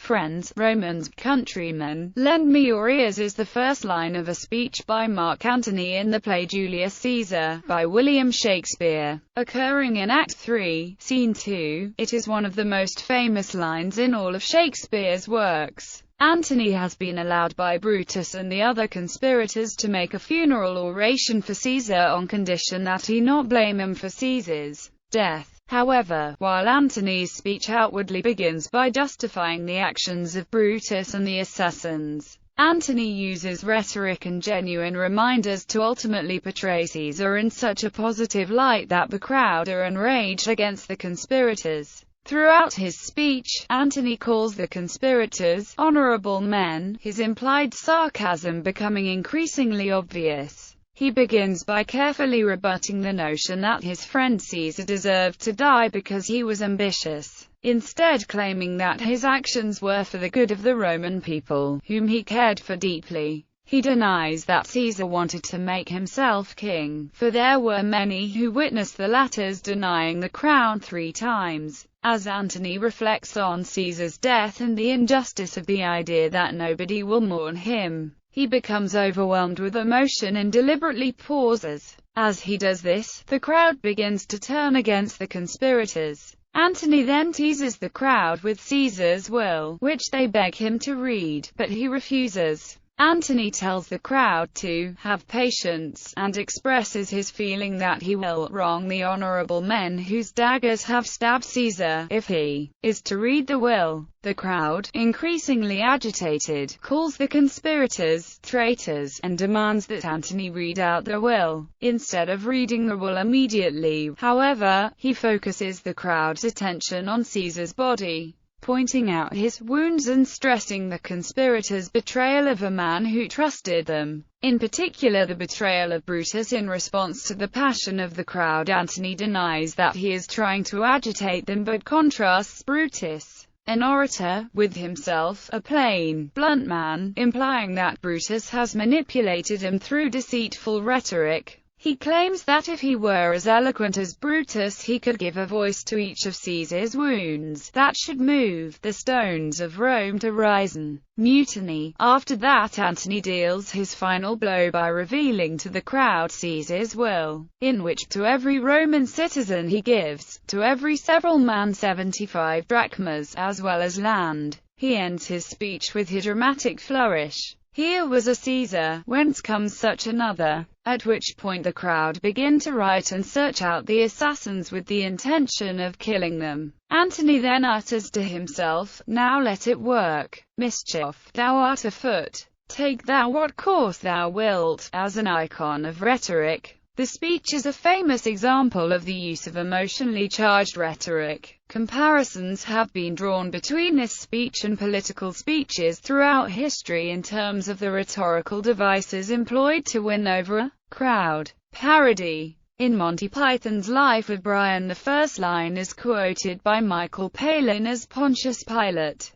friends, Romans, countrymen, lend me your ears is the first line of a speech by Mark Antony in the play Julius Caesar, by William Shakespeare, occurring in Act 3, Scene 2. It is one of the most famous lines in all of Shakespeare's works. Antony has been allowed by Brutus and the other conspirators to make a funeral oration for Caesar on condition that he not blame him for Caesar's death. However, while Antony's speech outwardly begins by justifying the actions of Brutus and the assassins, Antony uses rhetoric and genuine reminders to ultimately portray Caesar in such a positive light that the crowd are enraged against the conspirators. Throughout his speech, Antony calls the conspirators honorable men, his implied sarcasm becoming increasingly obvious. He begins by carefully rebutting the notion that his friend Caesar deserved to die because he was ambitious, instead claiming that his actions were for the good of the Roman people, whom he cared for deeply. He denies that Caesar wanted to make himself king, for there were many who witnessed the latter's denying the crown 3 times. As Antony reflects on Caesar's death and the injustice of the idea that nobody will mourn him, he becomes overwhelmed with emotion and deliberately pauses. As he does this, the crowd begins to turn against the conspirators. Antony then teases the crowd with Caesar's will, which they beg him to read, but he refuses. Antony tells the crowd to have patience, and expresses his feeling that he will wrong the honorable men whose daggers have stabbed Caesar, if he is to read the will. The crowd, increasingly agitated, calls the conspirators traitors, and demands that Antony read out the will. Instead of reading the will immediately, however, he focuses the crowd's attention on Caesar's body, pointing out his wounds and stressing the conspirators' betrayal of a man who trusted them. In particular the betrayal of Brutus. In response to the passion of the crowd, Antony denies that he is trying to agitate them but contrasts Brutus, an orator, with himself, a plain, blunt man, implying that Brutus has manipulated him through deceitful rhetoric. He claims that if he were as eloquent as Brutus he could give a voice to each of Caesar's wounds that should move the stones of Rome to risen mutiny. After that Antony deals his final blow by revealing to the crowd Caesar's will, in which to every Roman citizen he gives, to every several man 75 drachmas, as well as land. He ends his speech with his dramatic flourish. Here was a Caesar, whence comes such another? At which point the crowd begin to riot and search out the assassins with the intention of killing them. Antony then utters to himself, "Now let it work. Mischief, thou art afoot. Take thou what course thou wilt," as an icon of rhetoric. The speech is a famous example of the use of emotionally charged rhetoric. Comparisons have been drawn between this speech and political speeches throughout history in terms of the rhetorical devices employed to win over a crowd. Parody. In Monty Python's Life of Brian, the first line is quoted by Michael Palin as Pontius Pilate.